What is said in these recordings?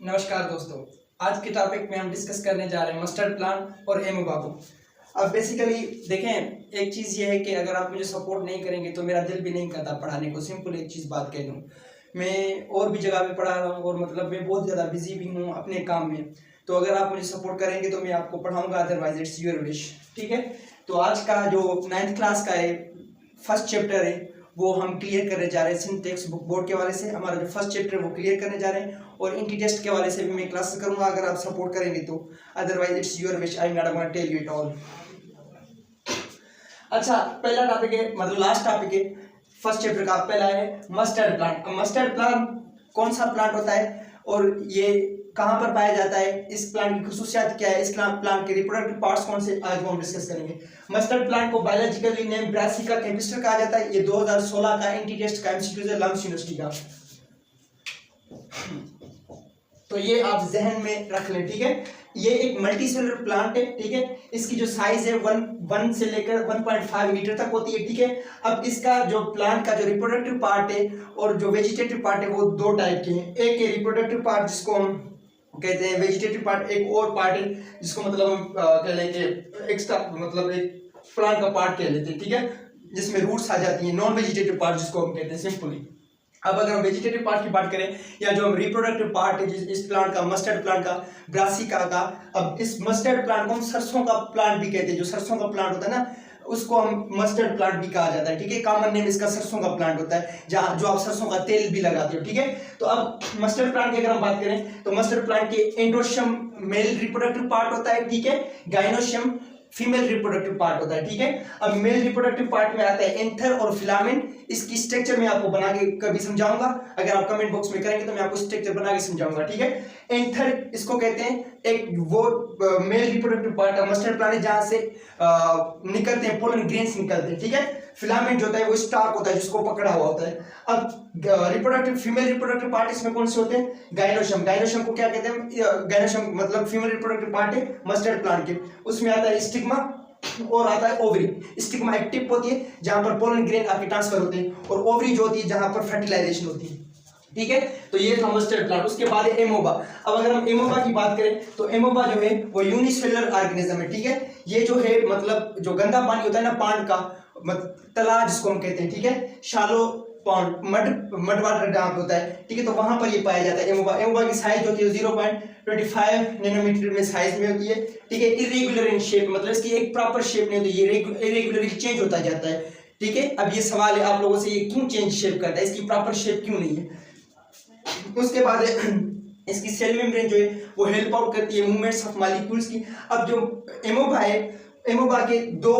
नमस्कार दोस्तों, आज के टॉपिक में हम डिस्कस करने जा रहे हैं मस्टर्ड प्लांट और एमोबा को। अब बेसिकली देखें, एक चीज़ ये है कि अगर आप मुझे सपोर्ट नहीं करेंगे तो मेरा दिल भी नहीं करता पढ़ाने को। सिंपल एक चीज़ बात कह दूँ, मैं और भी जगह पे पढ़ा रहा हूँ और मतलब मैं बहुत ज़्यादा बिजी भी हूँ अपने काम में। तो अगर आप मुझे सपोर्ट करेंगे तो मैं आपको पढ़ाऊँगा, अदरवाइज इट्स योर विश। ठीक है, तो आज का जो 9th क्लास का है फर्स्ट चैप्टर है वो हम क्लियर करने जा रहे हैं। सिंटेक्स बुक बोर्ड के वाले से हमारा जो फर्स्ट चैप्टर है वो क्लियर करने जा रहे हैं और इंटी टेस्ट के वाले से भी मैं क्लासेस करूंगा अगर आप सपोर्ट करेंगे तो। Otherwise it's your wish, I am not going to tell you it all. अच्छा, पहला टॉपिक है, मतलब लास्ट टॉपिक है फर्स्ट चैप्टर का, पहला है मस्टर्ड प्लांट। मस्टर्ड प्लांट कौन सा प्लांट होता है और ये कहाँ पर पाया जाता है, इस प्लांट की खुसूसियात क्या है, इस प्लांट के रिप्रोडक्टिव पार्ट्स कौन से, आज वो हम डिस्कस करेंगे। मस्टर्ड प्लांट को बायोलॉजिकली नेम ब्रासिका कैम्पिस्टर कहा जाता है। ये 2016 का एंटी टेस्ट का एमसीक्यू है लम्स यूनिवर्सिटी का, तो ये आप जहन में रख लें। ठीक है, ये एक मल्टीसेलुलर प्लांट है। ठीक है, इसकी जो साइज है 1 से लेकर 1.5 मीटर तक होती है। ठीक है, अब इसका जो प्लांट का जो रिप्रोडक्टिव पार्ट है और जो वेजिटेटिव पार्ट है वो दो टाइप के हैं। एक है रिप्रोडक्टिव पार्ट जिसको हम कहते हैं वेजिटेटिव पार्ट, एक और पार्ट है जिसको मतलब हम कह लेंगे एक्स्ट्रा, मतलब एक प्लांट का पार्ट कह लेते हैं। ठीक है, जिसमें रूट्स आ जाती हैं, नॉन वेजिटेटिव पार्ट जिसको हम कहते हैं सिंपली। अब अगर हम वेजिटेटिव पार्ट की बात करें या जो हम रिप्रोडक्टिव पार्ट है इस प्लांट का, मस्टर्ड प्लांट का, ब्रासिका का, अब इस मस्टर्ड प्लांट को हम सरसों का प्लांट भी कहते हैं। जो सरसों का प्लांट होता है ना, उसको हम मस्टर्ड प्लांट भी कहा जाता है। ठीक है, कॉमन नेम इसका सरसों का प्लांट होता है, जहाँ जो आप सरसों का तेल भी लगाते हो। ठीक है, तो अब मस्टर्ड प्लांट की अगर हम बात करें तो मस्टर्ड प्लांट के एंड्रोशियम मेल रिप्रोडक्टिव पार्ट होता है। ठीक है, गाइनोशियम फीमेल रिप्रोडक्टिव पार्ट होता है। ठीक है, अब मेल रिप्रोडक्टिव पार्ट में आता है एंथर और फिलामेंट। इसकी स्ट्रक्चर मैं आपको बना के कभी समझाऊंगा, अगर आप कमेंट बॉक्स में करेंगे तो मैं आपको स्ट्रक्चर बना के समझाऊंगा। ठीक है, एंथर इसको कहते हैं, एक वो मेल रिप्रोडक्टिव पार्ट है मस्टर्ड प्लांट जहां से निकलते हैं पोलन ग्रेन्स निकलते हैं। ठीक है, फिलामेंट जो होता है वो स्टार्क होता है जिसको पकड़ा हुआ होता है। अब रिप्रोडक्टिव फीमेल रिप्रोडक्टिव पार्ट इसमें कौन से होते हैं, गाइनोशियम। गाइनोशियम को क्या कहते हैं, गाइनोशियम मतलब फीमेल रिप्रोडक्टिव पार्ट है मस्टर्ड प्लांट के। उसमें आता है स्टिग्मा और आता है ओवरी। स्टिग्मा एक टिप होती है जहां पर पोलन ग्रेन आपके ट्रांसफर होते हैं और ओवरी जो होती है जहां पर फर्टिलाइजेशन होती है। ठीक है, तो ये था मस्टर्ड प्लांट। उसके बाद है एमोबा। अब अगर हम एमोबा की बात करें तो एमोबा जो है वो यूनिसेलुलर ऑर्गेनिज्म है। ठीक है, ये जो है मतलब जो गंदा पानी होता है ना पानी का, तालाब जिसको हम कहते हैं। ठीक है, शालो पॉन्ड, मड वाटर डैम होता है। ठीक है, तो वहां पर ये पाया जाता है एमोबा। एमोबा की साइज होती है 0.25 नैनोमीटर में साइज में होती है। ठीक है, इरेगुलर इन शेप, मतलब इसकी एक प्रॉपर शेप नहीं होती, ये इरेगुलरली चेंज होता जाता है। ठीक है, अब ये सवाल है आप लोगों से, ये क्यों चेंज शेप करता है, इसकी प्रॉपर शेप क्यों नहीं है। उसके बाद इसकी सेल मेम्ब्रेन जो है वो हेल्प आउट करती है मूवमेंट्स ऑफ मॉलिक्यूल्स की। अब जो एमोबा है, एमोबा के दो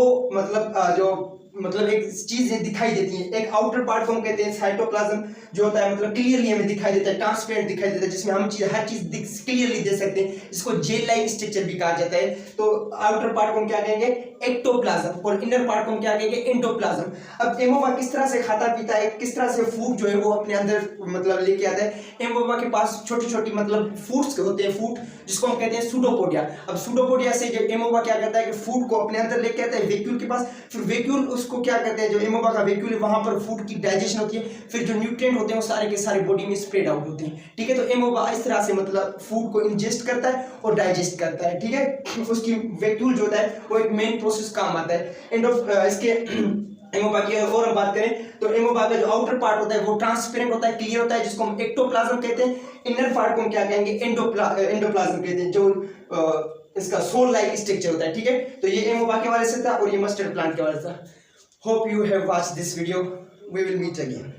मतलब एक चीजें दिखाई देती हैं। एक आउटर पार्ट को हम कहते हैं साइटोप्लाज्म, जो होता है मतलब क्लियरली हमें दिखाई देता है, ट्रांसपेरेंट दिखाई देता है, जिसमें हम हर चीज क्लियरली देख सकते हैं। इसको जेल लाइक स्ट्रक्चर भी कहा जाता है। तो आउटर पार्ट को हम क्या कहेंगे, एक्टोप्लाज्म, और इनर पार्ट को हम क्या कहेंगे, एंडोप्लाज्म। अब एमोबा किस तरह से खाता पीता है, किस तरह से फूड जो है वो अपने अंदर मतलब लेके आता है। एमोबा के पास छोटी छोटी मतलब फूड्स होते हैं, फूड जिसको हम कहते हैं सूडोपोडिया। अब सूडोपोडिया से जो एमोबा क्या करता है कि फूड को अपने अंदर लेके आता है वैक्यूल के पास, फिर वैक्यूल उसको क्या कहते हैं, जो एमोबा का वैक्यूल है वहां पर फूड की डाइजेशन होती है, फिर जो न्यूट्रिएंट होते हैं वो सारे के सारे बॉडी में स्प्रेड आउट होते हैं। ठीक है, तो एमोबा इस तरह से मतलब फूड को इंजेस्ट करता है और डाइजेस्ट करता है। ठीक है, उसकी वैक्यूल जो होता है वो एक मेन प्रोसेस काम आता है। एंड ऑफ इसके एमोबा की और हम बात करें तो एमोबा का जो आउटर पार्ट होता है वो ट्रांसपेरेंट होता है, क्लियर होता है, जिसको हम एक्टोप्लाज्म कहते हैं। इनर पार्ट को हम क्या कहेंगे, एंडोप्लाज्म कहते हैं, जो इसका सोल लाइक स्ट्रक्चर होता है। ठीक है, तो ये एमोबा के वाले से था और ये मस्टर्ड प्लांट के वाले से था। Hope you have watched this video, we will meet again.